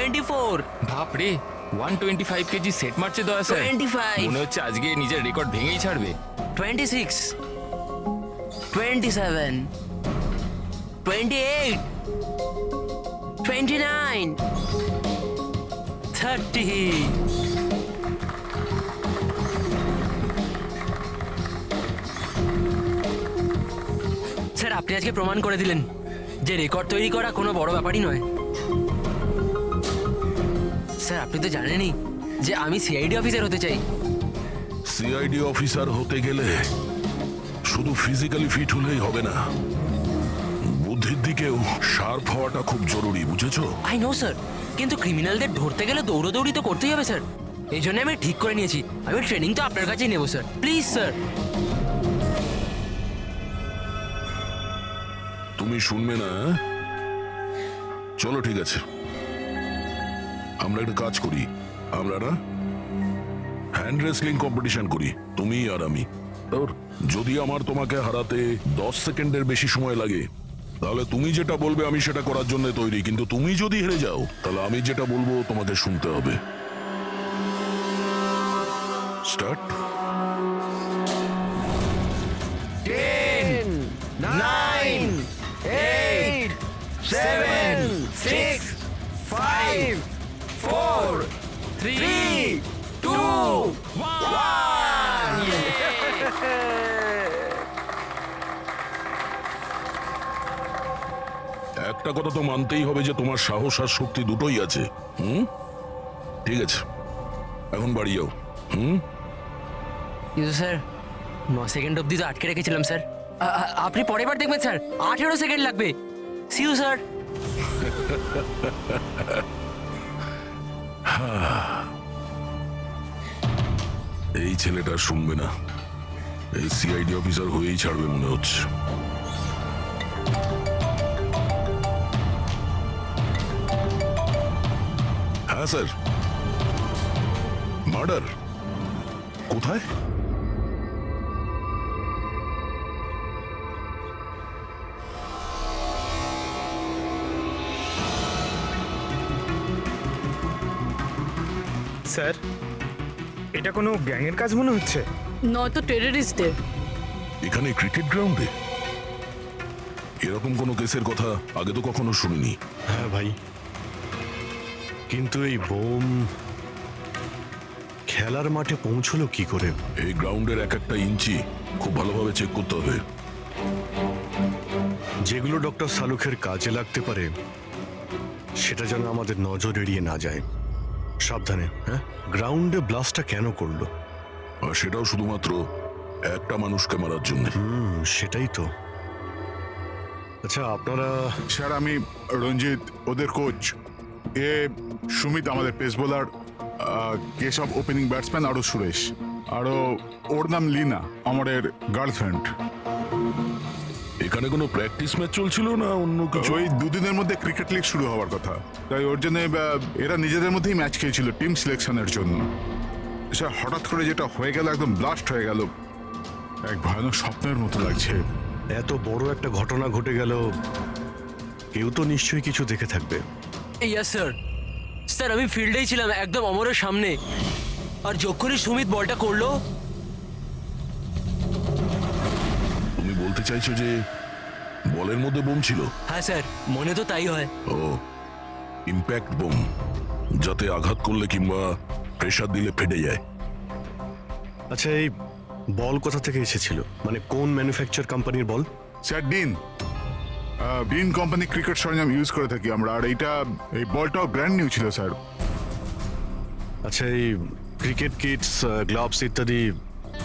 24, বাপরে 125 KG set মারছে দয়া স্যার 25, মনে হচ্ছে আজকে নিজের রেকর্ড ভেঙেই ছাড়বে 26, 27, 28, 29, 30. স্যার আপনি আজকে প্রমাণ করে দিলেন যে রেকর্ড তৈরি করা কোনো বড় ব্যাপারই নয়। স্যার আপনি তো জানেনই যে আমি সিআইডি অফিসার হতে চাই। সিআইডি অফিসার হতে গেলে শুধু ফিজিক্যালি ফিট হলেই হবে না, বুদ্ধির দিকেও শার্প হওয়াটা খুব জরুরি, বুঝেছো? আই নো স্যার, কিন্তু ক্রিমিনালদের ধরতে গেলে দৌড়দৌড়ি তো করতেই হবে স্যার। এই জন্য আমি ঠিক করে নিয়েছি আমি ট্রেনিং তো আপনার কাছেই নেবো স্যার, প্লিজ স্যার। তুমি শুনবে না? চলো ঠিক আছে, আমরা একটা কাজ করি, আমরা না হ্যান্ড রেসলিং কম্পিটিশন করি, তুমি আর আমি। যদি আমার তোমাকে হারাতে 10 সেকেন্ডের বেশি সময় লাগে তাহলে তুমি যেটা বলবে আমি সেটা করার জন্য তৈরি, কিন্তু তুমি যদি হেরে যাও তাহলে আমি যেটা বলবো তোমাকে শুনতে হবে। স্টার্ট। 10, 9, 8, 7, 6, 5, 4, 3, 2, 1. একটা কথা তো মানতেই হবে যে তোমার সাহস আর শক্তি দুটোই আছে। ঠিক আছে, এখন বাড়ি যাও। কিন্তু স্যার 9 সেকেন্ড অবধি তো আটকে রেখেছিলাম স্যার। আপনি পরের বার দেখবেন স্যার 18 সেকেন্ড লাগবে। See you sir. এই ছেলেটা শুনবে না, এই সিআইডি অফিসার হয়েই ছাড়বে মনে হচ্ছে। হ্যাঁ স্যার, মার্ডার কোথায়? স্যার এটা কোনো গ্যাংয়ের কাজ মনে হচ্ছে। নয়তো টেররিস্টদের। এখানে ক্রিকেট গ্রাউন্ডে এরকম কোনো কেসের কথা আগে তো কখনো শুনিনি। হ্যাঁ ভাই, কিন্তু এই বোম খেলার মাঠে পৌঁছলো কি করে? এই গ্রাউন্ডের এক একটা ইঞ্চি খুব ভালোভাবে চেক করতে হবে। যেগুলো ডক্টর সালুখের কাজে লাগতে পারে সেটা যেন আমাদের নজর এড়িয়ে না যায়। সাবধানে। হ্যাঁ, গ্রাউন্ডে ব্লাস্টটা কেন করলো? আর সেটাও শুধুমাত্র একটা মানুষকে মারার জন্য। সেটাই তো। আচ্ছা আপনারা? স্যার আমি রঞ্জিত, ওদের কোচ। এ সুমিত আমাদের pace bowler, Keshab opening batsman, আরও সুরেশ, আরও ওর নাম লিনা আমাদের গার্লফ্রেন্ড। এখানে কোনো প্র্যাকটিস ম্যাচ চলছিল না অন্য কিছু? ওই দুদিনের মধ্যে ক্রিকেট লিগ শুরু হওয়ার কথা, তাই ওর জন্য এরা নিজেদের মধ্যেই ম্যাচ খেলছিল টিম সিলেকশনের জন্য। স্যার হঠাৎ করে যেটা হয়ে গেল, একদম ব্লাস্ট হয়ে গেল, এক ভয়ানক স্বপ্নের মতো লাগছে। এত বড় একটা ঘটনা ঘটে গেল, কেউ তো নিশ্চয়ই কিছু দেখে থাকবে। Yes sir. স্যার আমি ফিল্ডেই ছিলাম একদম অমরের সামনে, আর যখনই সুমিত বলটা করলো। তুমি বলতে চাইছো যে বলের মধ্যে বোম ছিল? হ্যাঁ স্যার, মনে তো তাই হয়। ও, ইম্প্যাক্ট বোম, যাতে আঘাত করলে কিংবা প্রেসার দিলে ফেটে যায়। আচ্ছা এই বল কোথা থেকে এসেছিল? মানে কোন ম্যানুফ্যাকচার কোম্পানির বল? স্যার ডিন কোম্পানি ক্রিকেট সরঞ্জাম ইউজ করে থাকি আমরা, আর এই বলটাও ব্র্যান্ড নিউ ছিল স্যার। আচ্ছা এই ক্রিকেট কিটস, গ্লাভস ইত্যাদি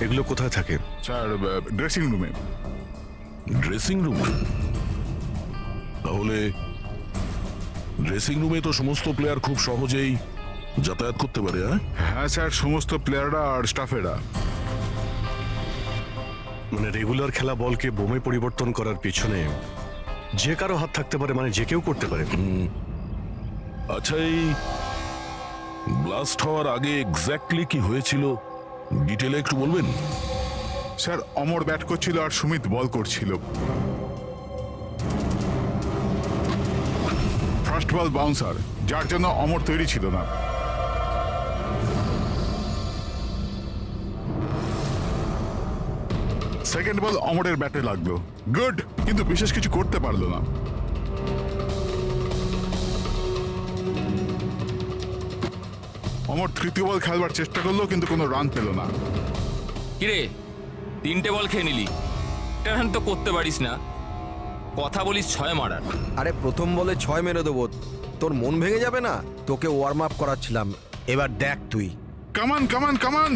এগুলো কোথায় থাকে? স্যার ড্রেসিং রুমে। ড্রেসিং রুমে? তাহলে ড্রেসিং রুমে তো সমস্ত প্লেয়ার খুব সহজেই যাতায়াত করতে পারে। হ্যাঁ স্যার, সমস্ত প্লেয়াররা আর স্টাফেরা। মানে রেগুলার খেলা বলকে বোমে পরিবর্তন করার পিছনে যে কারো হাত থাকতে পারে, মানে যে কেউ করতে পারে। আচ্ছা এই ব্লাস্ট হওয়ার আগে এক্স্যাক্টলি কি হয়েছিল ডিটেলে একটু বলবেন? স্যার অমর ব্যাট করছিল আর সুমিত বল করছিল। ফার্স্ট বল বাউন্সার, যার জন্য অমর তৈরি ছিল না। সেকেন্ড বল অমরের ব্যাটে লাগলো, গুড, কিন্তু বিশেষ কিছু করতে পারলো না। অমর তৃতীয় বল খেলবার চেষ্টা করলো, কিন্তু কোনো রান পেল না। কিরে 3টে বল খেয়ে নিলি, একটা রান তো করতে পারিস না, কথা বলিস 6 মারার। আরে প্রথম বলে 6 মেরে দেবো, তোর মন ভেঙে যাবে না? তোকে ওয়ার্ম আপ করাচ্ছিলাম, এবার দেখ তুই। কামান কামান কামান।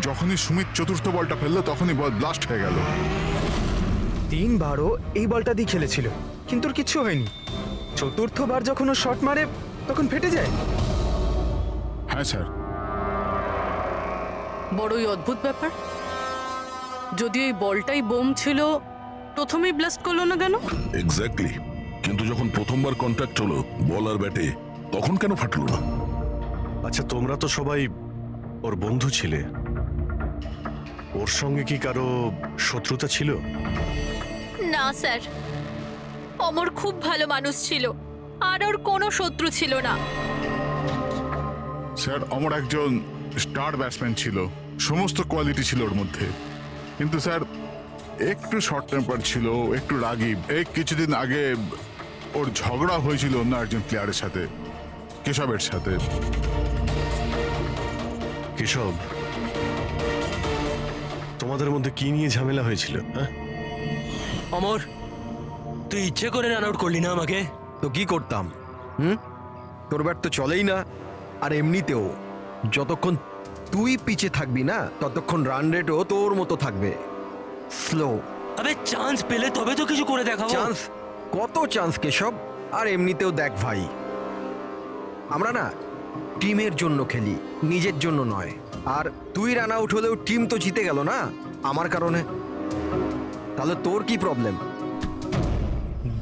যখনই সুমিত চতুর্থ বলটা ফেললো তখনই বল ব্লাস্ট হয়ে গেল। 3বারও এই বলটা দিয়ে খেলেছিল, কিন্তু ওর কিচ্ছু হয়নি। চতুর্থবার যখন ও শট মারে তখন ফেটে যায়। হ্যাঁ স্যার। বড়ই অদ্ভুত ব্যাপার। যদি এই বলটাই বোম ছিল, প্রথমেই ব্লাস্ট করলো না কেন? এক্স্যাক্টলি, কিন্তু যখন প্রথমবার কন্ট্যাক্ট হলো বল আর ব্যাটে, তখন কেন ফাটলো না? আচ্ছা, তোমরা তো সবাই ওর বন্ধু ছিলে, ওর সঙ্গে কি কারো শত্রুতা ছিল? না স্যার, অমর খুব ভালো মানুষ ছিল, আর ওর কোনো শত্রু ছিল না। স্যার, অমর একজন স্টার ব্যাটসম্যান ছিল, সমস্ত কোয়ালিটি ছিল ওর মধ্যে, কিন্তু স্যার একটু শর্ট টেম্পার ছিল, একটু রাগী। এই কিছুদিন আগে ওর ঝগড়া হয়েছিল অন্য একজন প্লেয়ারের সাথে, কেশবের সাথে। কেশব, তোমাদের মধ্যে কি নিয়ে ঝামেলা হয়েছিল? হ্যাঁ, অমর, তুই ইচ্ছে করে রান আউট করলি না আমাকে? তো কি করতাম? তোর ব্যাট তো চলেই না, আর এমনিতেও যতক্ষণ তুই পিছে থাকবি না ততক্ষণ রান রেটও তোর মতো থাকবে, স্লো। আবে চান্স পেলে তবে তো কিছু করে দেখাবো। চান্স? কত চান্স কেশব? আর এমনিতেও দেখ ভাই, আমরা না টিমের জন্য খেলি, নিজের জন্য নয়। আর তুই রান আউট হলেও টিম তো জিতে গেল না আমার কারণে, তাহলে তোর কি প্রবলেম?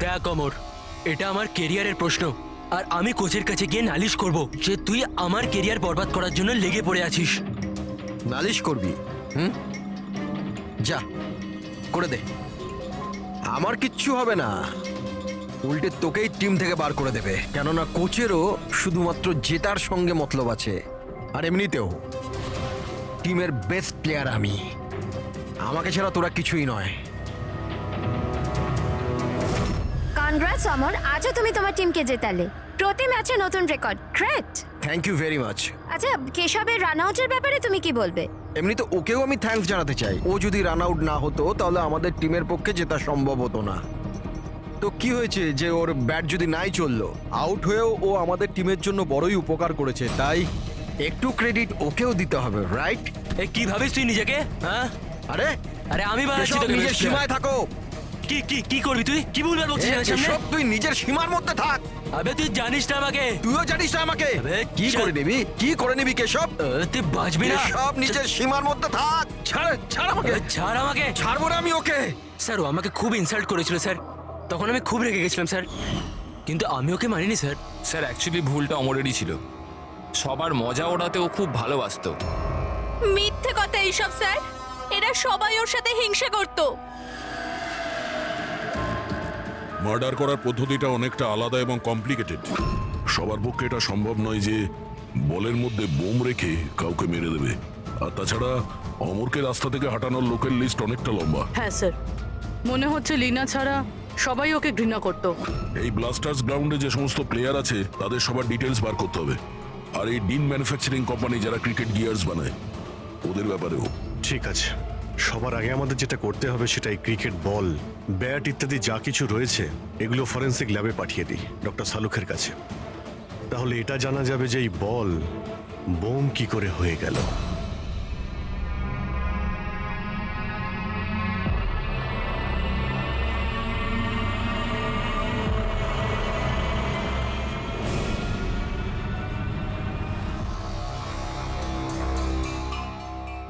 দেখ অমর, এটা আমার কেরিয়ারের প্রশ্ন, আর আমি কোচের কাছে গিয়ে নালিশ করব যে তুই আমার কেরিয়ার বরবাদ করার জন্য লেগে পড়ে আছিস। নালিশ করবি? যা করে দে, আমার কিচ্ছু হবে না, উল্টে তোকেই টিম থেকে বার করে দেবে, কেননা কোচেরও শুধুমাত্র জেতার সঙ্গে মতলব আছে। আর এমনিতেও টিমের বেস্ট প্লেয়ার আমি, আমাকে ছাড়া তোরা কিছুই নয়। কনগ্রাটস অমর, আজও তুমি তোমার টিমকে জেতালে। প্রতি ম্যাচে নতুন record, great. Thank you very much. আচ্ছা, কেশবের রান আউটের ব্যাপারে তুমি কি বলবে? এমনিতে ওকেও আমি থ্যাঙ্কস জানাতে চাই, ও যদি রান আউট না হতো তাহলে আমাদের টিমের পক্ষে জেতা সম্ভব হতো না। তো কি হয়েছে যে ওর ব্যাট যদি নাই চললো, আউট হয়েও ও আমাদের টিমের জন্য বড়ই উপকার করেছে, তাই একটু ক্রেডিট ওকেও দিতে হবে, রাইট? এ কি ভাবিস তুই নিজেকে? হ্যাঁ, আরে আরে আমি বানাচ্ছি কেশব, তোকে নিজের best সীমায় player। থাকো। কি কি কি করবি তুই? কি বলবার বলছিস আমার সামনে? কেশব, তুই নিজের সীমার মধ্যে থাক। আবে তুই জানিস না আমাকে। তুইও জানিস না আমাকে। আবে, কি চল। করে নিবি, কি করে নিবি কেশব? তুই বাঁচবি না। কেশব, নিজের সীমার মধ্যে থাক। ছাড়, ছাড় আমাকে। ছাড় আমাকে। ছাড়বো না আমি ওকে। স্যার, ও আমাকে খুব ইনসাল্ট করেছিল স্যার, তখন আমি খুব রেগে গেছিলাম স্যার, কিন্তু আমি ওকে মানিনি স্যার। স্যার অ্যাকচুয়ালি ভুলটা অমরেরই ছিল, সবার মজা ওড়াতে ও খুব ভালোবাসতো। মিথ্যে কথা এইসব স্যার, এরা সবাই ওর সাথে হিংসা করতো। মার্ডার করার পদ্ধতিটা অনেকটা আলাদা এবং কমপ্লিকেটেড। সবার পক্ষে এটা সম্ভব নয় যে বলের মধ্যে বোম রেখে কাউকে মেরে দেবে। আর তাছাড়া অমরকে রাস্তা থেকে হাঁটানোর লোকের লিস্ট অনেকটা লম্বা। হ্যাঁ স্যার, মনে হচ্ছে লিনা ছাড়া সবাই ওকে ঘৃণা করতো। এই ব্লাস্টার্স গ্রাউন্ডে যে সমস্ত প্লেয়ার আছে তাদের সবার ডিটেলস বার করতে হবে। আর এই ডিন ম্যানুফ্যাকচারিং কোম্পানি যারা ক্রিকেট গিয়ার্স বানায়, ওদের ব্যাপারেও। ঠিক আছে, সবার আগে আমাদের যেটা করতে হবে সেটা এই ক্রিকেট বল, ব্যাট ইত্যাদি যা কিছু রয়েছে এগুলো ফরেন্সিক ল্যাবে পাঠিয়ে দিই ডক্টর সালুখের কাছে। তাহলে এটা জানা যাবে যে এই বল বোম কি করে হয়ে গেল।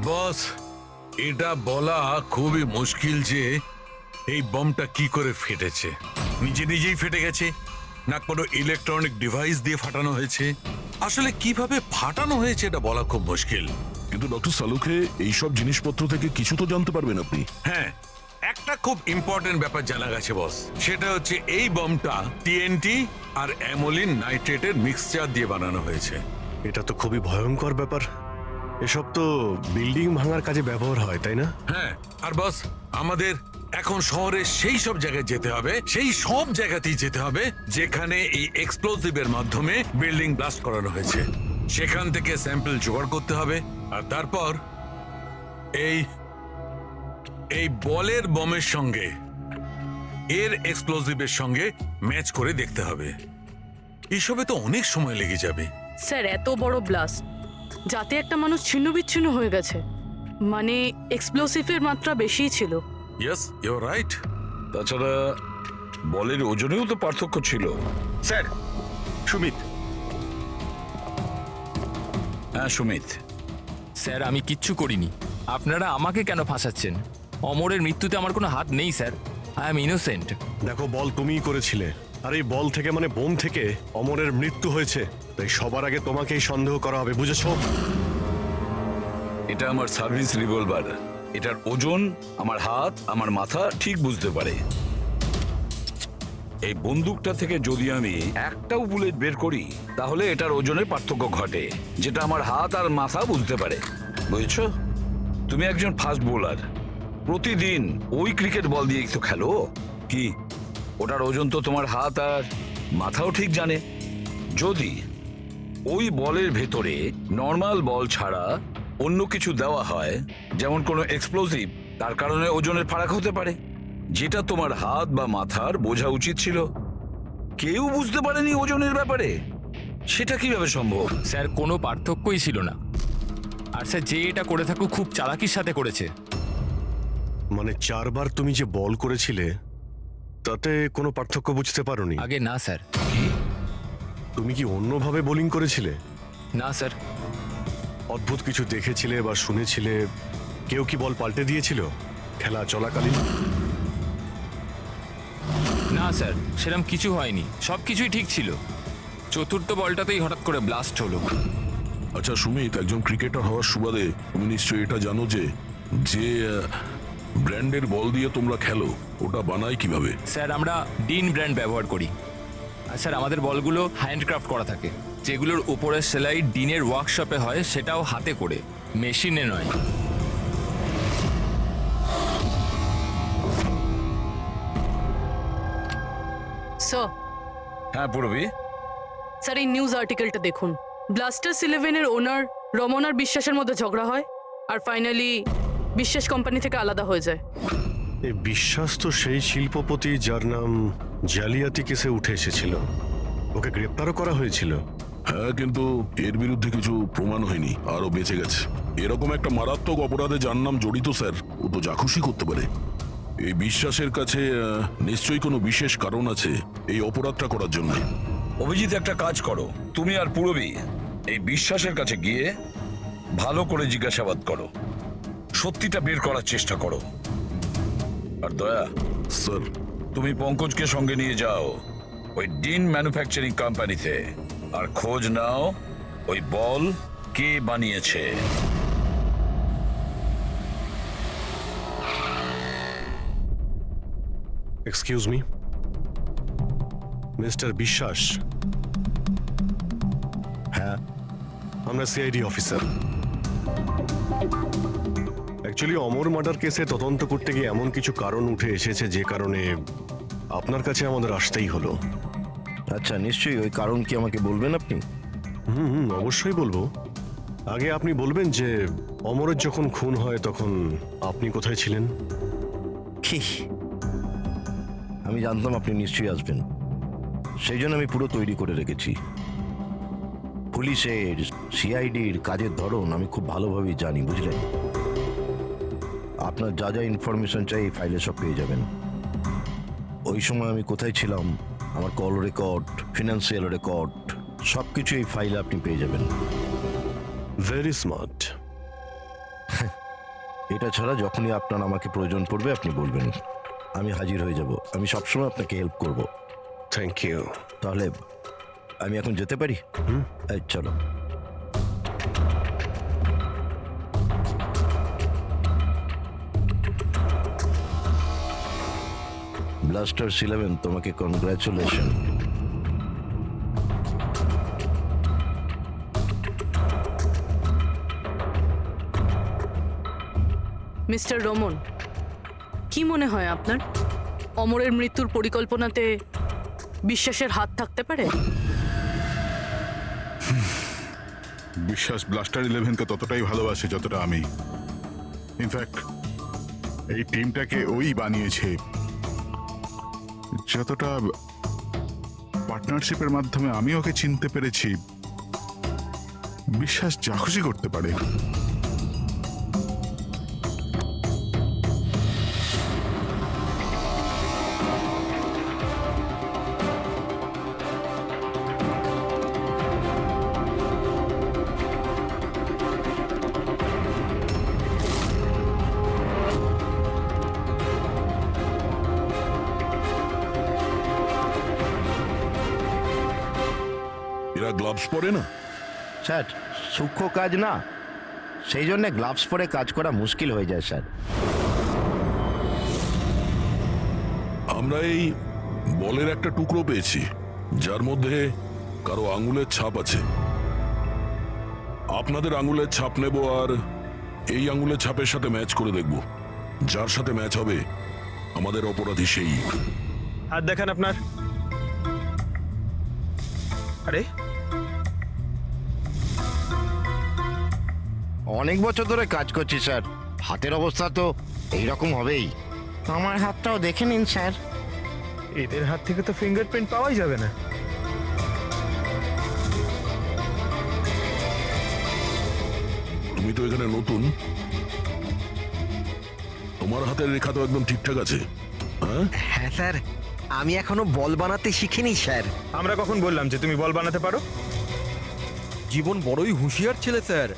বস, এটা বলা খুবই মুশকিল যে এই বমটা কি করে ফেটেছে? নিজে নিজেই ফেটে গেছে, না কোনো ইলেকট্রনিক ডিভাইস দিয়ে ফাটানো হয়েছে? আসলে কিভাবে ফাটানো হয়েছে এটা বলা খুব মুশকিল। কিন্তু ডক্টর সালুকে এইসব জিনিসপত্র থেকে কিছু তো জানতে পারবেন আপনি। হ্যাঁ, একটা খুব ইম্পর্টেন্ট ব্যাপার জানা গেছে বস, সেটা হচ্ছে এই বমটা টিএনটি আর অ্যামোলিন নাইট্রেটের মিক্সচার দিয়ে বানানো হয়েছে। এটা তো খুবই ভয়ঙ্কর ব্যাপার। এসব তো বিল্ডিং ভাঙার কাজে ব্যবহার হয়, তাই না? হ্যাঁ, আর বস আমাদের এখন শহরে সেই সব জায়গায় যেতে হবে, সেই সব জায়গাতেই যেতে হবে যেখানে এই এক্সপ্লোসিভের মাধ্যমে বিল্ডিং ব্লাস্ট করানো হয়েছে। সেখান থেকে স্যাম্পল জোগাড় করতে হবে, আর তারপর এই বলের বমের সঙ্গে এর এক্সপ্লোসিভের সঙ্গে ম্যাচ করে দেখতে হবে। এসবে তো অনেক সময় লেগে যাবে। স্যার, এত বড় ব্লাস্ট, যাতে একটা মানুষ ছিন্নবিচ্ছিন্ন হয়ে গেছে, মানে এক্সপ্লোসিভের মাত্রা বেশিই ছিল। Yes, you are right. তাছাড়া বলের ওজনেও তো পার্থক্য ছিল। স্যার, সুমিত। হ্যাঁ সুমিত, স্যার আমি কিচ্ছু করিনি, আপনারা আমাকে কেন ফাঁসাচ্ছেন? অমরের মৃত্যুতে আমার কোনো হাত নেই স্যার, আই এম ইনোসেন্ট। দেখো, বল তুমিই করেছিলে, আর এই বল থেকে মানে বোম থেকে অমরের মৃত্যু হয়েছে, তাই সবার আগে তোমাকেই সন্দেহ করা হবে, বুঝেছো? এটা আমার সার্ভিস রিভলভার। এটার ওজন আমার হাত, আমার মাথা ঠিক বুঝতে পারে। এই বন্দুকটা থেকে যদি আমি একটাও বুলেট বের করি, তাহলে এটার ওজনের পার্থক্য ঘটে, যেটা আমার হাত আর মাথা বুঝতে পারে, বুঝেছো? তুমি একজন ফাস্ট বোলার, প্রতিদিন ওই ক্রিকেট বল দিয়ে তো খেলো, কি ওটার ওজন তো তোমার হাত আর মাথাও ঠিক জানে। যদি ওই বলের ভেতরে নর্মাল বল ছাড়া অন্য কিছু দেওয়া হয়, যেমন কোনো এক্সপ্লোসিভ, তার কারণে ওজনের ফারাক হতে পারে, যেটা তোমার হাত বা মাথার বোঝা উচিত ছিল। কেউ বুঝতে পারেনি ওজনের ব্যাপারে, সেটা কিভাবে সম্ভব? স্যার কোনো পার্থক্যই ছিল না, আর স্যার যে এটা করে থাকুক খুব চালাকির সাথে করেছে। মানে 4 বার তুমি যে বল করেছিলে তাতে কোনো পার্থক্য বুঝতে পারোনি? আগে না স্যার। তুমি কি অন্যভাবে বোলিং করেছিলে? না স্যার। অদ্ভুত কিছু দেখেছিলে বা শুনেছিলে? কেউ কি বল পাল্টে দিয়েছিল খেলা চলাকালীন? না স্যার, সেরকম কিছু হয়নি, সব কিছুই ঠিক ছিল। চতুর্থ বলটাতেই হঠাৎ করে ব্লাস্ট হলো। আচ্ছা সুমিত, একজন ক্রিকেটার হওয়ার সুবাদে তুমি নিশ্চয়ই এটা জানো যে ব্র্যান্ডের বল দিয়ে তোমরা খেলো, ওটা বানায় কিভাবে? স্যার আমরা ডিন ব্র্যান্ড ব্যবহার করি, আর স্যার আমাদের বলগুলো হ্যান্ডক্রাফট করা থাকে, যেগুলোর উপরের সেলাই ডিনের ওয়ার্কশপে হয়, সেটাও হাতে করে, মেশিনে নয়। স্যার, হ্যাঁ পূরবী, স্যার এই নিউজ আর্টিকেলটা দেখুন। ব্লাস্টার্স 11-এর ওনার রমনার বিশ্বাসের মধ্যে ঝগড়া হয়, আর ফাইনালি বিশ্বাস কোম্পানি থেকে আলাদা হয়ে যায়। এই বিশ্বাস তো সেই শিল্পপতি যার নাম জালিয়াতি কেসে উঠে এসেছিল, ওকে গ্রেপ্তারও করা হয়েছিল। হ্যাঁ, কিন্তু এর বিরুদ্ধে কিছু প্রমাণ হয়নি, আরো বেঁচে গেছে। এরকম একটা মারাত্মক অপরাধে যার নাম জড়িত স্যার, ও তো যা খুশি করতে পারে। এই বিশ্বাসের কাছে নিশ্চয়ই কোনো বিশেষ কারণ আছে এই অপরাধটা করার জন্য। অভিজিৎ একটা কাজ করো, তুমি আর পূরবী এই বিশ্বাসের কাছে গিয়ে ভালো করে জিজ্ঞাসাবাদ করো, সত্যিটা বের করার চেষ্টা করো। আর দয়া স্যার, তুমি পঙ্কজকে সঙ্গে নিয়ে যাও ওই ডিন ম্যানুফ্যাকচারিং কোম্পানিতে, আর খোঁজ নাও ওই বল কে বানিয়েছে। এক্সকিউজ মি, মিস্টার বিশ্বাস। হ্যাঁ, আমরা সিআইডি অফিসার। অ্যাকচুয়ালি অমর মার্ডার কেসে তদন্ত করতে গিয়ে এমন কিছু কারণ উঠে এসেছে যে কারণে আপনার কাছে আমাদের আসতেই হলো। আচ্ছা, নিশ্চয়ই। ওই কারণ কি আমাকে বলবেন আপনি? অবশ্যই বলবো। আগে আপনি বলবেন যে অমরের যখন খুন হয় তখন আপনি কোথায় ছিলেন? কি? আমি জানতাম আপনি নিশ্চয়ই আসবেন, সেই জন্য আমি পুরো তৈরি করে রেখেছি। পুলিশের, সিআইডির কাজের ধরন আমি খুব ভালোভাবেই জানি, বুঝলেন? আপনার যা যা ইনফরমেশন চাই এই ফাইলে সব পেয়ে যাবেন। ওই সময় আমি কোথায় ছিলাম, আমার কল রেকর্ড, ফিনান্সিয়াল রেকর্ড, সব কিছু এই ফাইলে আপনি পেয়ে যাবেন। Very smart. এটা ছাড়া যখনই আপনার আমাকে প্রয়োজন পড়বে আপনি বলবেন, আমি হাজির হয়ে যাব। আমি সবসময় আপনাকে হেল্প করব। Thank you. তাহলে আমি এখন যেতে পারি? এই চলো। ব্লাস্টার্স 11, তোমাকে কনগ্রাচুলেশন। মিস্টার রমন, কি মনে হয় আপনার অমরের মৃত্যুর পরিকল্পনাতে বিশ্বাসের হাত থাকতে পারে? বিশ্বাস ব্লাস্টার 11কে ততটাই ভালোবাসে যতটা আমি। ইনফ্যাক্ট এই টিমটাকে ওই বানিয়েছে, যতটা পার্টনারশিপের মাধ্যমে আমি ওকে চিনতে পেরেছি। বিশ্বাস যা খুশি করতে পারে। এরা গ্লাভস পরে না? স্যার, সূক্ষ্ম কাজ না, সেই জন্য গ্লাভস পরে কাজ করা মুশকিল হয়ে যায় স্যার। আমরা এই বলের একটা টুকরো পেয়েছি যার মধ্যে কারো আঙুলের ছাপ আছে। আপনাদের আঙুলের ছাপ নেব আর এই আঙুলের ছাপের সাথে ম্যাচ করে দেখব। যার সাথে ম্যাচ হবে আমাদের অপরাধী সেই। হাত দেখান আপনার। আরে অনেক বছর ধরে কাজ করছি স্যার, হাতের অবস্থা তো এইরকম হবেই। আমার হাতটাও দেখে নিন স্যার। এদের হাত থেকে তো ফিঙ্গারপ্রিন্ট পাওয়াই যাবে না। তুমি তো এখানে নতুন, তোমার হাতের রেখা তো একদম ঠিকঠাক আছে। হ্যাঁ হ্যাঁ স্যার, আমি এখনো বল বানাতে শিখিনি স্যার। আমরা কখন বললাম যে তুমি বল বানাতে পারো? জীবন বড়ই হুঁশিয়ার ছেলে স্যার।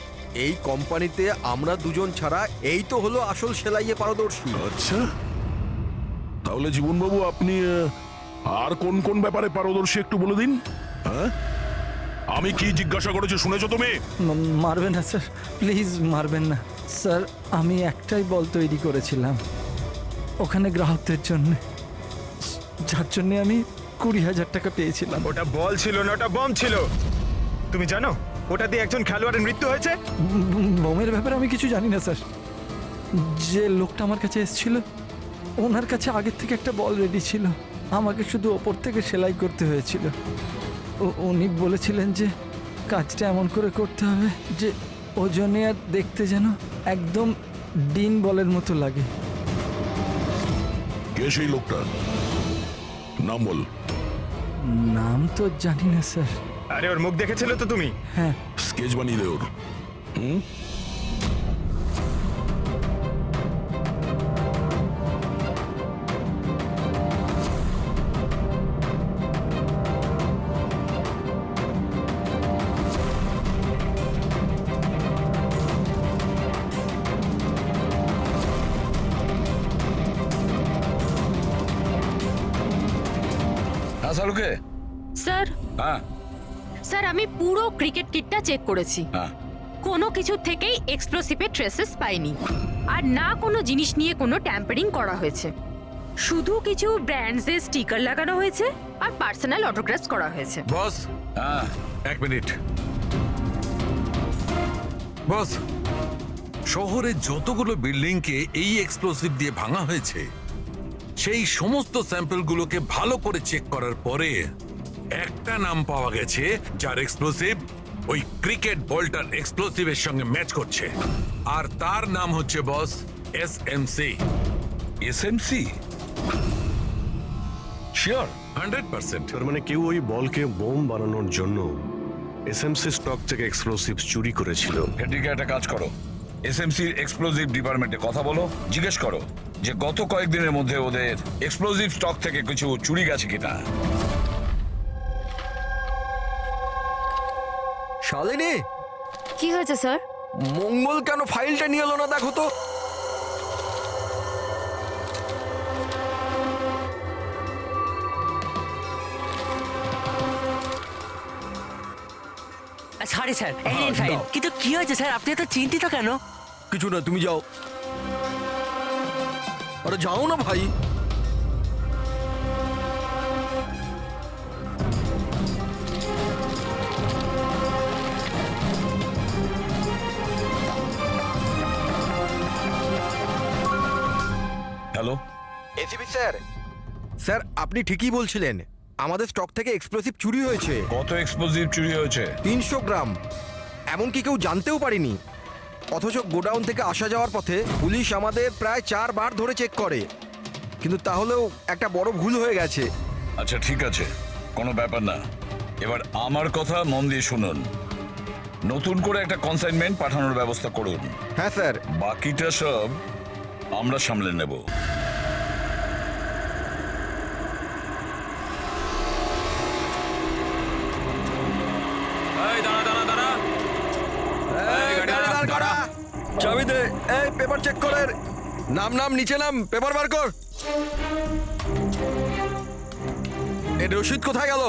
এই কোম্পানিতে আমরা দুজন ছাড়া এই তো হলো আসল সেলাইয়ে পারদর্শী। আচ্ছা, তাহলে জীবনবাবু আপনি আর কোন কোন ব্যাপারে পারদর্শী একটু বলে দিন। হ্যাঁ, আমি কি জিজ্ঞাসা করেছি শুনেছো তুমি? মারবেন না স্যার, প্লিজ মারবেন না স্যার। আমি একটাই বল তৈরি করেছিলাম ওখানে গ্রাহকদের জন্য, যার জন্য আমি 20,000 টাকা পেয়েছিলাম। ওটা বল ছিল না, ওটা বম ছিল। তুমি জানো ওটা দিয়ে একজন খেলোয়াড়ের মৃত্যু হয়েছে? বোমের ব্যাপারে আমি কিছু জানি না স্যার। যে লোকটা আমার কাছে এসেছিল ওনার কাছে আগের থেকে একটা বল রেডি ছিল, আমাকে শুধু ওপর থেকে সেলাই করতে হয়েছিল। উনি বলেছিলেন যে কাজটা এমন করে করতে হবে যে ওজনে আর দেখতে যেন একদম ডিন বলের মতো লাগে। কে সেই লোকটা? নাম বল। নাম তো জানি না স্যার। আরে ওর মুখ দেখেছিলে তো তুমি? হ্যাঁ। স্কেচ বানিয়ে দে ওর। হ্যাঁ সালুকে। স্যার, হ্যাঁ স্যার আমি পুরো ক্রিকেট কিটটা চেক করেছি। হ্যাঁ কোনো কিছু থেকেই এক্সপ্লোসিভের ট্রেসেস পাইনি, আর না কোনো জিনিস নিয়ে কোনো ট্যাম্পারিং করা হয়েছে। শুধু কিছু ব্র্যান্ডসের স্টিকার লাগানো হয়েছে আর পার্সোনাল অটোগ্রাফস করা হয়েছে। বস, হ্যাঁ এক মিনিট। বস, শহরের যতগুলো বিল্ডিংকে এই এক্সপ্লোসিভ দিয়ে ভাঙা হয়েছে সেই সমস্ত স্যাম্পলগুলোকে ভালো করে চেক করার পরে একটা নাম পাওয়া গেছে যার এক্সপ্লোসিভ ওই ক্রিকেট বলটার এক্সপ্লোসিভের সঙ্গে ম্যাচ করছে, আর তার নাম হচ্ছে বস এসএমসি। এসএমসি? শিওর? 100%। তার মানে কেউ ওই বলকে বোম বানানোর জন্য এসএমসি স্টক থেকে এক্সপ্লোসিভস চুরি করেছিল। এদিকে একটা কাজ করো, এসএমসির এক্সপ্লোসিভ ডিপার্টমেন্টে কথা বলো, জিজ্ঞেস করো যে গত কয়েকদিনের মধ্যে ওদের এক্সপ্লোসিভ স্টক থেকে কিছু চুরি গেছে কিনা। শালিনী, কি হয়েছে স্যার? মঙ্গল কেন ফাইলটা নিয়ে এলো না দেখো তো। আরে স্যার এই নিন ফাইল। কিন্তু কি হয়েছে স্যার, আপনি এত চিন্তিত কেন? কিছু না, তুমি যাও। আরে যাও না ভাই। হ্যালো, এসিপি স্যার, স্যার আপনি ঠিকই বলছিলেন, আমাদের স্টক থেকে এক্সপ্লোসিভ চুরি হয়েছে। কত এক্সপ্লোসিভ চুরি হয়েছে? 300 গ্রাম। এমনকি কেউ জানতেও পারেনি। অথচ গোডাউন থেকে আসা যাওয়ার পথে পুলিশ আমাদের প্রায় 4 বার ধরে চেক করে, কিন্তু তাহলেও একটা বড় ভুল হয়ে গেছে। আচ্ছা ঠিক আছে, কোনো ব্যাপার না। এবার আমার কথা মন দিয়ে শুনুন। নতুন করে একটা কনসাইনমেন্ট পাঠানোর ব্যবস্থা করুন। হ্যাঁ স্যার। বাকিটা সব আমরা সামলে নেব। চাবি দে। এই পেপার চেক করে। নাম নাম নিচে নাম, পেপার বার কর। এর রসিদ কোথায় গেল?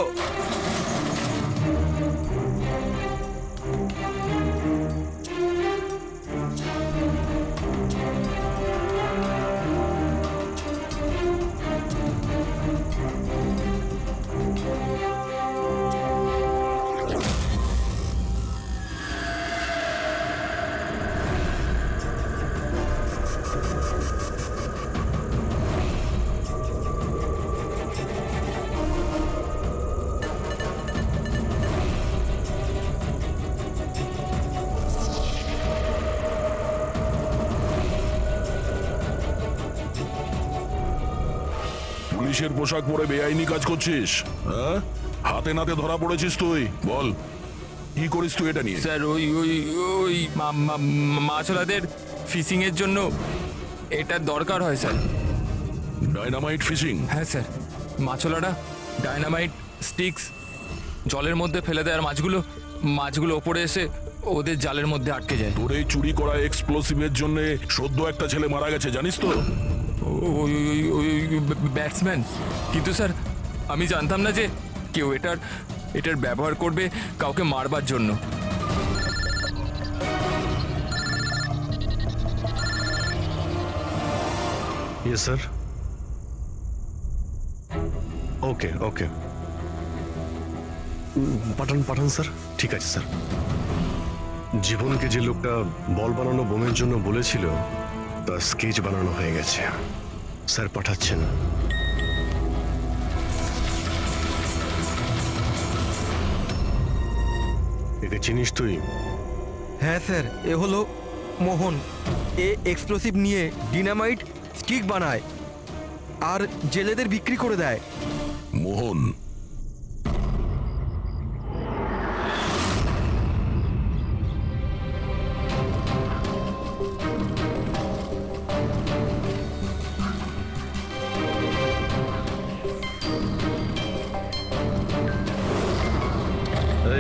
পুলিশের পোশাক পরে বেআইনি কাজ করছিস, হ্যাঁ? হাতে নাতে ধরা পড়েছিস তুই। বল কি করিস তুই এটা নিয়ে? স্যার ওই ওই ওই মাছওয়ালাদের ফিশিং এর জন্য এটা দরকার হয় স্যার। Dynamite fishing? হ্যাঁ স্যার, মাছওয়ালারা ডাইনামাইট স্টিক্স জলের মধ্যে ফেলে দেয় আর মাছগুলো ওপরে এসে ওদের জালের মধ্যে আটকে যায়। তোর এই চুরি করা এক্সপ্লোসিভের জন্য সদ্য একটা ছেলে মারা গেছে, জানিস তো? ওই ব্যাটসম্যান। কিন্তু স্যার আমি জানতাম না যে কেউ এটার ব্যবহার করবে কাউকে মারবার জন্য। Yes sir. ওকে ওকে, পাঠান স্যার। ঠিক আছে স্যার। জীবনকে যে লোকটা বল বানানো বোমের জন্য বলেছিল তার স্কেচ বানানো হয়ে গেছে। স্যার পাঠাচ্ছেন। একে চিনিস তুই? হ্যাঁ স্যার, এ হলো মোহন। এ এক্সপ্লোসিভ নিয়ে ডিনামাইট স্টিক বানায় আর জেলেদের বিক্রি করে দেয়। মোহন?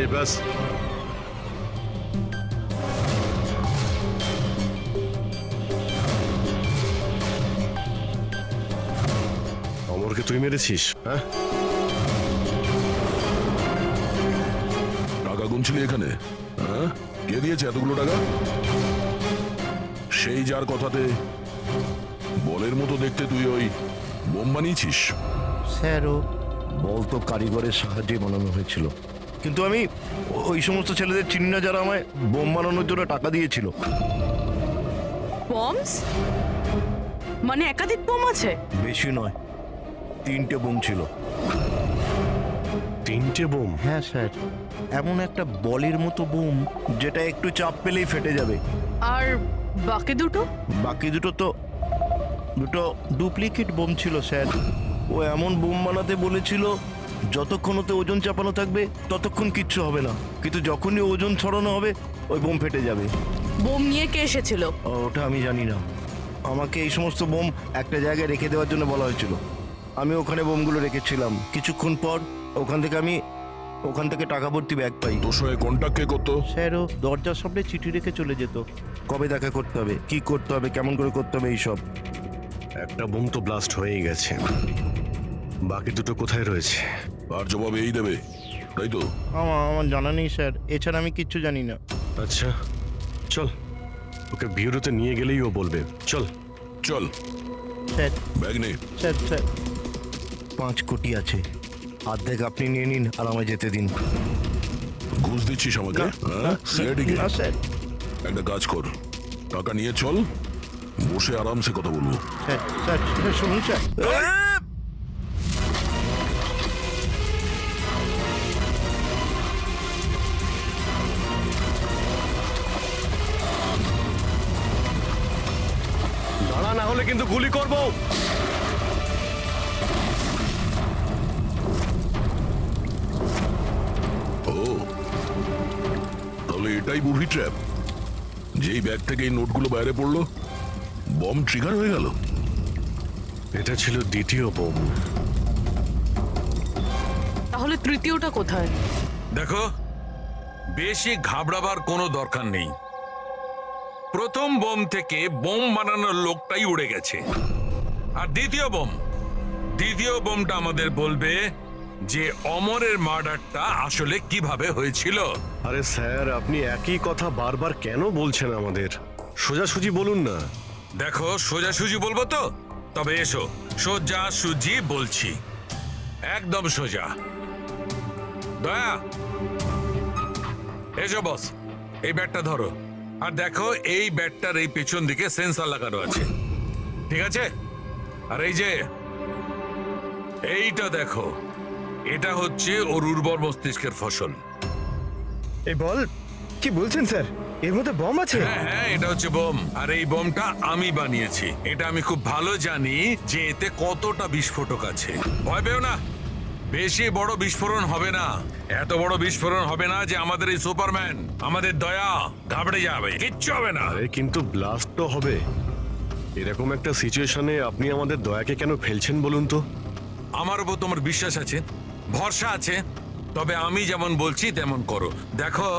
এই ব্যাস। অমরকে তুই মেরেছিস, হ্যাঁ? টাকা গুনছিলি এখানে, হ্যাঁ? কে দিয়েছে এতগুলো টাকা? সেই যার কথাতে বলের মতো দেখতে তুই ওই বোম বানিয়েছিস? স্যার ও বল তো কারিগরের সাহায্যে বানানো হয়েছিল, কিন্তু আমি ওই সমস্ত ছেলেদের চিনি না যারা আমায় বোম বানানোর জন্য টাকা দিয়েছিল। বমস? মানে একাধিক বোম আছে? বেশি নয়, 3টে বোম ছিল। 3টে বোম? হ্যাঁ স্যার, এমন একটা বলের মতো বোম যেটা একটু চাপ পেলেই ফেটে যাবে। আর বাকি দুটো? বাকি দুটো ডুপ্লিকেট বোম ছিল স্যার। ও এমন বোম বানাতে বলেছিল যতক্ষণ ওতে ওজন চাপানো থাকবে ততক্ষণ কিচ্ছু হবে না, কিন্তু যখনই ওজন ছড়ানো হবে ওই বোম ফেটে যাবে। বোম নিয়ে কে এসেছিল? ওটা আমি জানি না। আমাকে এই সমস্ত বোম একটা জায়গায় রেখে দেওয়ার জন্য বলা হয়েছিল। আমি ওখানে বোমগুলো রেখেছিলাম। কিছুক্ষণ পর ওখান থেকে টাকা ভর্তি ব্যাগ পাই। তোর সঙ্গে কন্ট্যাক্ট কে করতো? স্যার ও দরজার সামনে চিঠি রেখে চলে যেত। কবে দেখা করতে হবে, কি করতে হবে, কেমন করে করতে হবে, এইসব। একটা বোম তো ব্লাস্ট হয়েই গেছে, বাকি দুটো কোথায় রয়েছে? আর জবাব এই দেবে। তাই তো? আমার জানা নেই স্যার, এছাড়া আমি কিচ্ছু জানি না। আচ্ছা চল, ওকে বিউরোতে নিয়ে গেলেই ও বলবে। চল চল, স্যার ব্যাগ নে। স্যার স্যার 5 কোটি আছে, অর্ধেক আপনি নিয়ে নিন আর আমায় যেতে দিন। ঘুষ দিচ্ছিস আমাকে? হ্যাঁ? সেটিকে না স্যার। একটা কাজ কর, টাকা নিয়ে চল, বসে আরামসে কথা বলবো। স্যার স্যার স্যার, শুনুন স্যার। দাঁড়া, না হলে কিন্তু গুলি করবো। ও, তাহলে এটাই বুড়ি ট্র্যাপ। যেই ব্যাগ থেকে এই নোটগুলো বাইরে পড়লো, বম ট্রিগার হয়ে গেল। এটা ছিল দ্বিতীয় বোম। তাহলে তৃতীয়টা কোথায়? দেখো, বেশি ঘাবড়াবার কোনো দরকার নেই। প্রথম বোম থেকে বোম বানানোর লোকটাই উড়ে গেছে। আর দ্বিতীয় বোমটা আমাদের বলবে যে অমরের মার্ডারটা আসলে কিভাবে হয়েছিল। আরে স্যার, আপনি একই কথা বারবার কেন বলছেন আমাদের? সোজাসুজি বলুন না। দেখো, সোজাসুজি বলবো তো? তবে এসো, সোজাসুজি বলছি, একদম সোজা। দয়া, এসো বস, এই ব্যাটটা ধরো। আর দেখো, এই ব্যাটটার এই পেছন দিকে সেন্সর লাগানো আছে, ঠিক আছে? আর এই যে এইটা দেখো, এটা হচ্ছে ওর উর্বর মস্তিষ্কের ফসল। এই বল, কি বলছেন স্যার? এর মধ্যে বম আছে? হ্যাঁ হ্যাঁ, এটা হচ্ছে বোম। আর এই বোমটা আমি বানিয়েছি। এটা আমি খুব ভালো জানি যে এতে কতটা বিস্ফোরক আছে। ভয় পেও না, বেশি বড় বিস্ফোরণ হবে না। এত বড় বিস্ফোরণ হবে না যে আমাদের এই সুপারম্যান, আমাদের দয়া ঘাবড়ে যাবে। কিচ্ছু হবে না। আরে কিন্তু ব্লাস্ট তো হবে। এরকম একটা সিচুয়েশনে আপনি আমাদের দয়াকে কেন ফেলছেন বলুন তো? আমার উপর তোমার বিশ্বাস আছে, ভরসা আছে, তবে আমি যেমন বলছি তেমন করো। দেখো,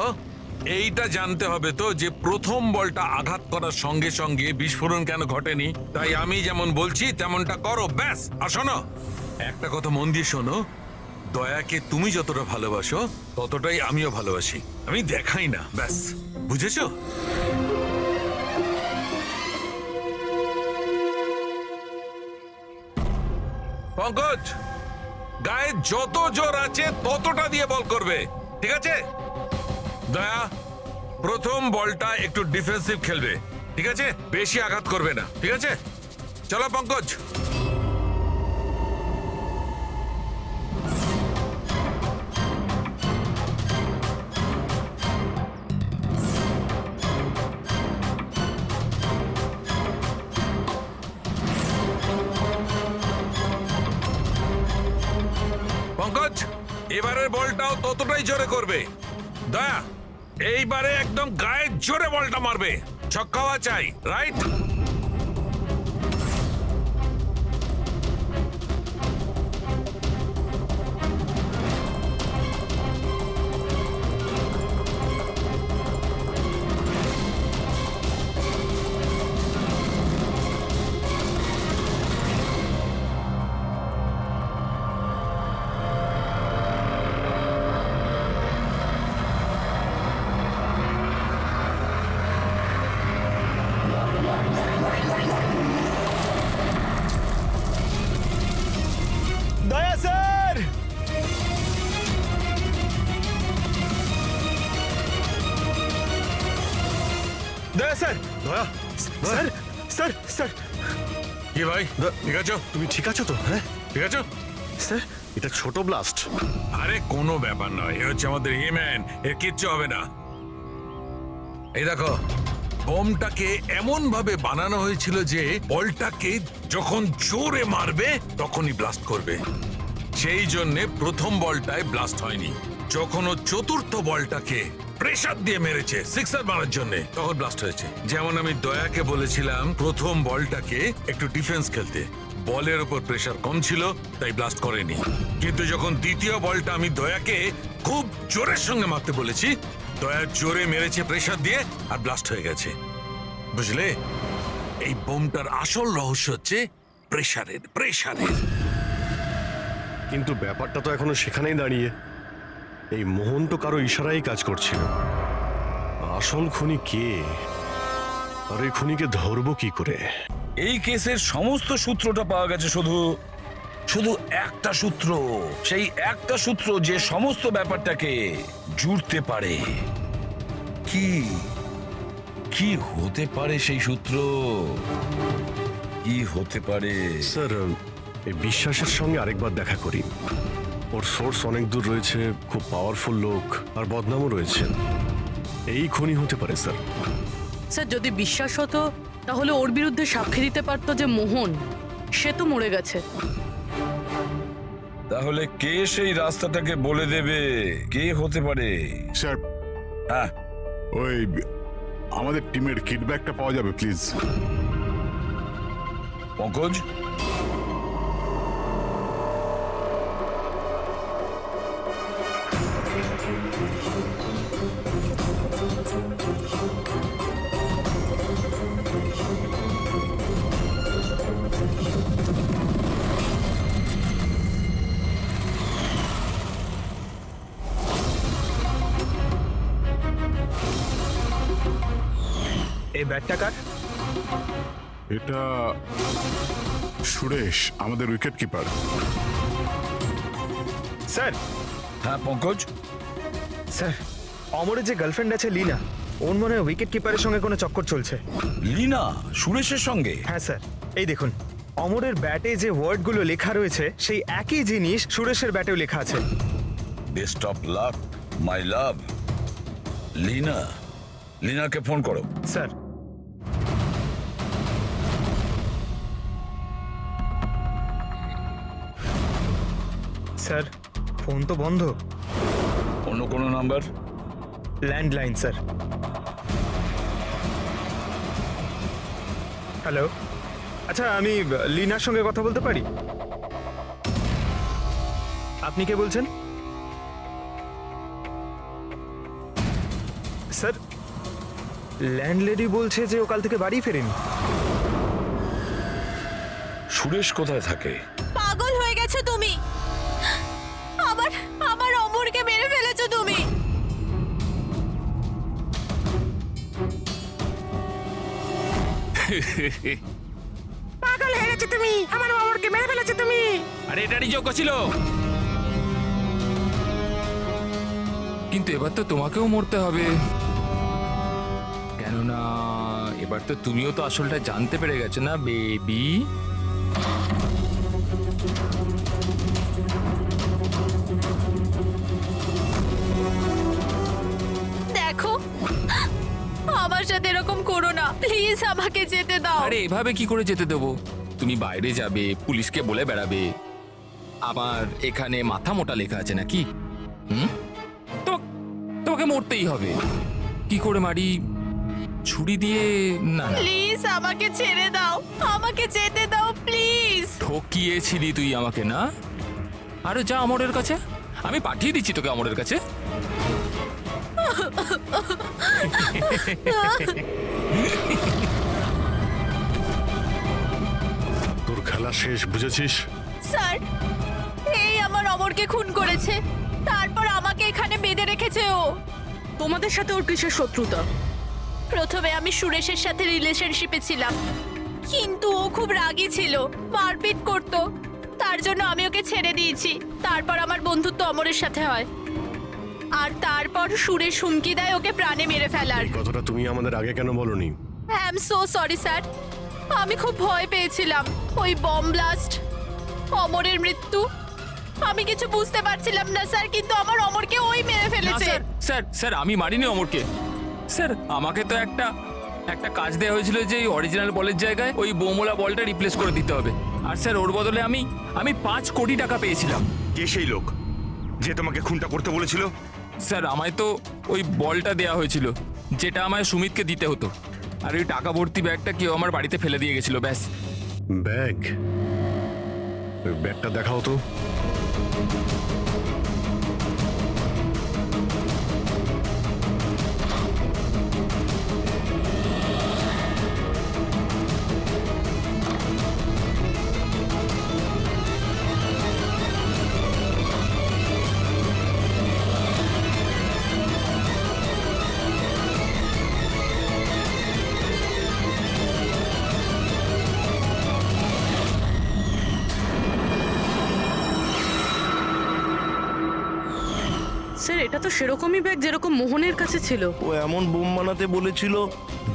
এইটা জানতে হবে তো যে প্রথম বলটা আঘাত করার সঙ্গে সঙ্গে বিস্ফোরণ কেন ঘটেনি। তাই আমি যেমন বলছি তেমনটা করো, ব্যাস। আর শোনো, একটা কথা মন দিয়ে শোনো, দয়াকে তুমি যতটা ভালোবাসো ততটাই আমিও ভালোবাসি। আমি দেখাই না, ব্যাস। বুঝেছো? পঙ্কজ, গায়ে যত জোর আছে ততটা দিয়ে বল করবে, ঠিক আছে? দয়া, প্রথম বলটা একটু ডিফেন্সিভ খেলবে, ঠিক আছে? বেশি আঘাত করবে না, ঠিক আছে? চলো পঙ্কজ। পঙ্কজ, এবারের বলটাও ততটাই জোরে করবে। দয়া, এইবারে একদম গায়ে জোরে বলটা মারবে। ছক্কা হওয়া চাই, রাইট? দয়া স্যার! দয়া স্যার! দয়া, স্যার স্যার স্যার! কি ভাই, ঠিক আছো? তুমি ঠিক আছো তো? হ্যাঁ ঠিক আছো? স্যার, এটা ছোট ব্লাস্ট। আরে কোনো ব্যাপার নয়, এ হচ্ছে আমাদের হিম্যান, এর কিচ্ছু হবে না। এই দেখো, বোমটাকে এমন ভাবে বানানো হয়েছিল যে বলটাকে যখন জোরে মারবে তখনই ব্লাস্ট করবে। সেই জন্য প্রথম বলটায় ব্লাস্ট হয়নি। যখন ও চতুর্থ বলটাকে প্রেসার দিয়ে মেরেছে সিক্সার মারার জন্য, তখন ব্লাস্ট হয়েছে। যেমন আমি দয়াকে বলেছিলাম প্রথম বলটাকে একটু ডিফেন্স খেলতে, বলের উপর প্রেসার কম ছিল তাই ব্লাস্ট করেনি। কিন্তু যখন দ্বিতীয় বলটা আমি দয়াকে খুব জোরের সঙ্গে মারতে বলেছি, দয়া জোরে মেরেছে প্রেসার দিয়ে আর ব্লাস্ট হয়ে গেছে। বুঝলে, এই বোমটার আসল রহস্য হচ্ছে প্রেসারের। কিন্তু ব্যাপারটা তো এখনো সেখানেই দাঁড়িয়ে। এই মোহন তো কারো ইশারায় কাজ করছিল। আসল খুনি কে, আর এই খুনিকে ধরবো কি করে? এই কেসের সমস্ত সূত্রটা পাওয়া গেছে, শুধু শুধু একটা সূত্র, সেই একটা সূত্র যে সমস্ত ব্যাপারটাকে জুড়তে পারে। কি কি হতে পারে সেই সূত্র? কি হতে পারে? স্যার, এই বিশ্বাসের সঙ্গে আরেকবার দেখা করি। ওর সোর্স অনেক দূর রয়েছে, খুব পাওয়ারফুল লোক, আর বদনামও রয়েছে। এই খুনি হতে পারে স্যার। স্যার যদি বিশ্বাস হতো তাহলে ওর বিরুদ্ধে সাক্ষী দিতে পারতো যে মোহন, সে তো মরে গেছে। তাহলে কে সেই রাস্তাটাকে বলে দেবে? কে হতে পারে? স্যার, হ্যাঁ, ওই আমাদের টিমের কিডব্যাকটা পাওয়া যাবে প্লিজ? পঙ্কজ, এই ব্যাটটা কার? এটা সুরেশ, আমাদের উইকেট কিপার। স্যার। হ্যাঁ পঙ্কজ। স্যার, অমরের যে গার্লফ্রেন্ড আছে লীনা, ওর মনে হয় উইকেট কিপারের সঙ্গে কোনো চক্কর চলছে। লীনা সুরেশের সঙ্গে? হ্যাঁ স্যার, এই দেখুন অমরের ব্যাটে যে ওয়ার্ডগুলো লেখা রয়েছে সেই একই জিনিস সুরেশের ব্যাটেও লেখা আছে। Best of luck my love. Leena, লীনাকে ফোন করো। স্যার। স্যার, ফোন তো বন্ধ। অন্য কোনো নাম্বার? Landline sir. হ্যালো, আচ্ছা আমি লীনার সঙ্গে কথা বলতে পারি? আপনি কে বলছেন? স্যার, ল্যান্ডলেডি বলছে যে ও কাল থেকে বাড়ি ফেরেনি। সুরেশ কোথায় থাকে? পাগল হয়ে গেছো তুমি? আমার অমরকে মেরে ফেলেছো তুমি। পাগল হয়ে গেছো তুমি, আমার অমরকে মেরে ফেলেছো তুমি। আরে এটারই যোগ্য ছিল, কিন্তু এবার তো তোমাকেও মরতে হবে, কেননা এবার তো তুমিও তো আসলটা জানতে পেরে গেছো না বেবি। দেখো, আমার সাথে এরকম করো না প্লিজ, আমাকে যেতে দাও। আরে এভাবে কি করে যেতে দেবো? তুমি বাইরে যাবে, পুলিশকে বলে বেড়াবে আমার এখানে মাথা মোটা লেখা আছে নাকি? তো তোমাকে মরতেই হবে। কি করে মারি? ছুরি দিয়ে? না না, প্লিজ আমাকে ছেড়ে দাও, আমাকে যেতে দাও প্লিজ। ঠকিয়েছিলি তুই আমাকে না? আরে যা অমরের কাছে, আমি পাঠিয়ে দিচ্ছি তোকে অমরের কাছে। তোর খেলা শেষ, বুঝেছিস? স্যার, এই আমার অমরকে খুন করেছে, তারপর আমাকে এখানে বেঁধে রেখেছে ও। তোমাদের সাথে ওর কিসের শত্রুতা? প্রথমে আমি সুরেশের সাথে রিলেশনশিপে ছিলাম, কিন্তু ও খুব রাগী ছিল, মারপিট করত, তার জন্য আমি ওকে ছেড়ে দিয়েছি। তারপর আমার বন্ধুত্ব অমরের সাথে হয়, আর তারপর সুরেশ হুমকি দেয় ওকে প্রাণে মেরে ফেলার। এই কথাটা তুমি আমাদের আগে কেন বলনি? I am so sorry sir, আমি খুব ভয় পেয়েছিলাম। ওই বম ব্লাস্ট, অমরের মৃত্যু, আমি কিছু বুঝতে পারছিলাম না স্যার, কিন্তু আমার অমরকে ওই মেরে না ফেলেছে। স্যার, স্যার স্যার আমি মারিনি অমরকে। স্যার আমাকে তো একটা কাজ দেওয়া হয়েছিল যে অরিজিনাল বলের জায়গায় ওই বোমোলা বলটা রিপ্লেস করে দিতে হবে, আর স্যার ওর বদলে আমি 5 কোটি টাকা পেয়েছিলাম। কে সেই লোক যে তোমাকে খুনটা করতে বলেছিল? স্যার আমায় তো ওই বলটা দেওয়া হয়েছিল যেটা আমায় সুমিতকে দিতে হতো, আর ওই টাকা ভর্তি ব্যাগটা কেউ আমার বাড়িতে ফেলে দিয়ে গেছিল, ব্যাস। ব্যাগ? ওই ব্যাগটা দেখাও তো। স্যার এটা তো সেরকমই ব্যাগ যেরকম মোহনের কাছে ছিল। ও এমন বোম বানাতে বলেছিল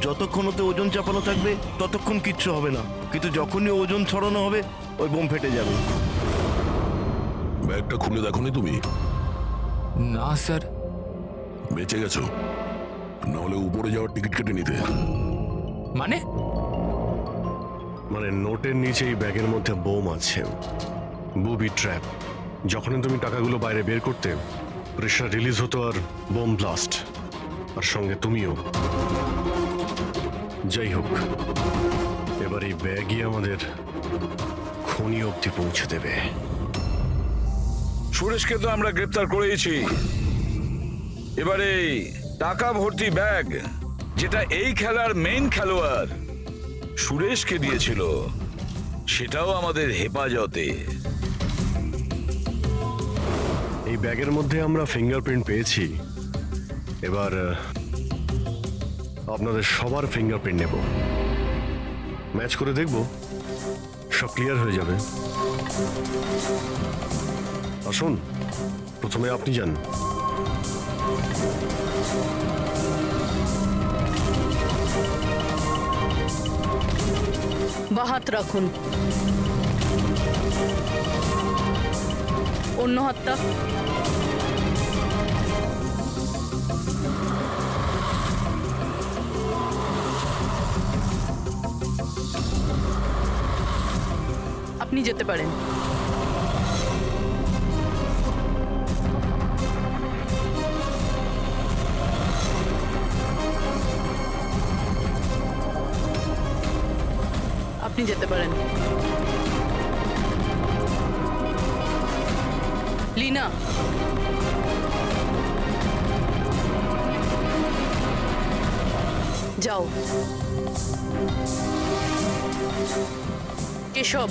যতক্ষণ ওতে ওজন চাপানো থাকবে ততক্ষণ কিচ্ছু হবে না, কিন্তু যখনই ওজন ছড়ানো হবে ওই বোম ফেটে যাবে। ব্যাগটা খুলে দেখোনি তুমি? না স্যার। বেঁচে গেছো, নাহলে উপরে যাওয়ার টিকিট কেটে নিতে। মানে মানে নোটের নিচে এই ব্যাগের মধ্যে বোম আছে, বুবি ট্র্যাপ। যখনই তুমি টাকাগুলো বাইরে বের করতে, প্রেশার রিলিজ হতো আর বোম ব্লাস্ট, আর সঙ্গে তুমিও। যাই হোক, এবার এই ব্যাগই আমাদের খনি অবধি পৌঁছে দেবে। সুরেশকে তো আমরা গ্রেপ্তার করেছি, এবারে টাকা ভর্তি ব্যাগ যেটা এই খেলার মেইন খেলোয়াড় সুরেশকে দিয়েছিল সেটাও আমাদের হেফাজতে। এই ব্যাগের মধ্যে আমরা ফিঙ্গারপ্রিন্ট পেয়েছি, এবার আপনাদের সবার ফিঙ্গারপ্রিন্ট নেব, ম্যাচ করে দেখব, সব ক্লিয়ার হয়ে যাবে। আসুন, প্রথমে আপনি যান। বাঁ হাত রাখুন, অন্য হাতটা। আপনি যেতে পারেন। আপনি যেতে পারেন। লীনা, যাও। কেশব,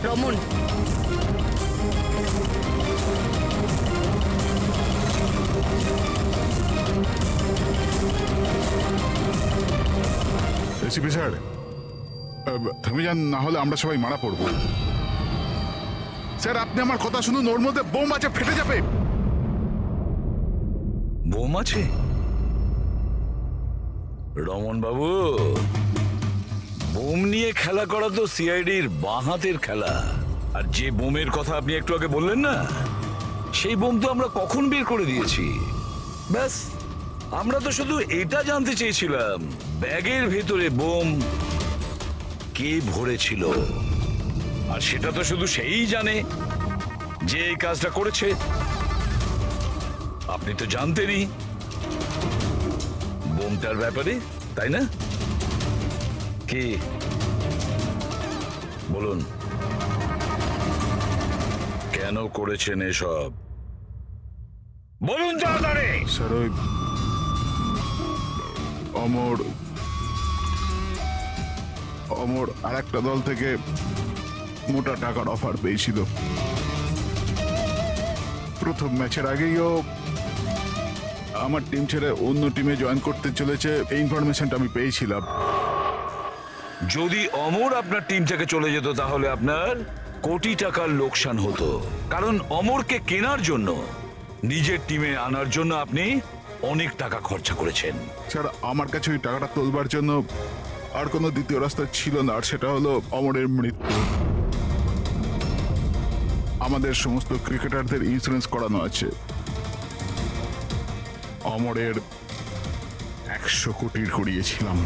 রমন, এসিপি স্যার, থেমে যান, না হলে আমরা সবাই মারা পড়বো। স্যার আপনি আমার কথা শুনুন, ওর মধ্যে বোম আছে, ফেটে যাবে। বোম আছে? রমন বাবু, বোম নিয়ে খেলা করা তো সিআইডির বাঁ হাতের খেলা। আর যে বোমের কথা আপনি একটু আগে বললেন না, সেই বোম তো আমরা কখন বের করে দিয়েছি। ব্যাস, আমরা তো শুধু এটা জানতে চেয়েছিলাম ব্যাগের ভেতরে বোম কে ভরেছিল, আর সেটা তো শুধু সেই জানে যে এই কাজটা করেছে। আপনি তো জানতেনই বোমটার ব্যাপারে, তাই না? কি বলুন, কেন করেছেন এসব? বলুন তাড়াতাড়ি। স্যার ওই অমর আর একটা দল থেকে মোটা টাকার অফার পেয়েছিল। প্রথম ম্যাচের আগেইও আমার টিম ছেড়ে অন্য টিমে জয়েন করতে চলেছে, এই ইনফরমেশনটা আমি পেয়েছিলাম। যদি অমর আপনার টিম থেকে চলে যেত তাহলে আপনার কোটি টাকার লোকসান হতো, কারণ অমরকে কেনার জন্য, নিজের টিমে আনার জন্য আপনি অনেক টাকা খরচা করেছেন। স্যার আমার কাছে ওই টাকাটা তোলবার জন্য আর কোনো দ্বিতীয় রাস্তা ছিল না, আর সেটা হলো অমরের মৃত্যু। আমাদের সমস্ত ক্রিকেটারদের ইন্স্যুরেন্স করানো আছে। অমরের 100 কোটির করিয়েছিলাম,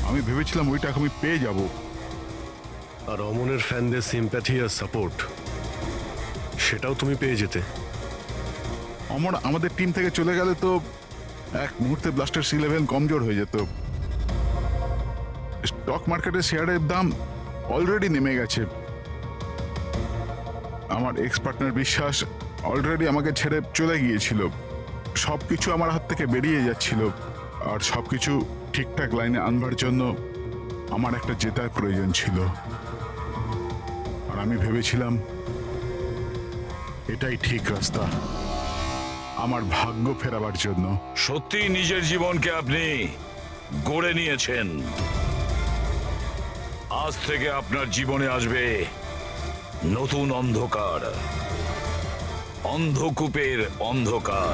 আমি ভেবেছিলাম ওই টাকা আমি পেয়ে যাব। আর অমনের ফ্যানদের সিম্প্যাথি আর সাপোর্ট, সেটাও তুমি পেয়ে যেতে। অমর আমাদের টিম থেকে চলে গেলে তো এক মুহূর্তে ব্লাস্টার্স 11 কমজোর হয়ে যেত। স্টক মার্কেটে শেয়ারের দাম অলরেডি নেমে গেছে। আমার এক্স পার্টনার বিশ্বাস অলরেডি আমাকে ছেড়ে চলে গিয়েছিল। সবকিছু আমার হাত থেকে বেরিয়ে যাচ্ছিল, আর সবকিছু ঠিকঠাক লাইনে আনবার জন্য আমার একটা জেতার প্রয়োজন ছিল। আর আমি ভেবেছিলাম এটাই ঠিক রাস্তা আমার ভাগ্য ফেরাবার জন্য। সত্যি নিজের জীবনকে আপনি গড়ে নিয়েছেন। আজ থেকে আপনার জীবনে আসবে নতুন অন্ধকার, অন্ধকূপের অন্ধকার।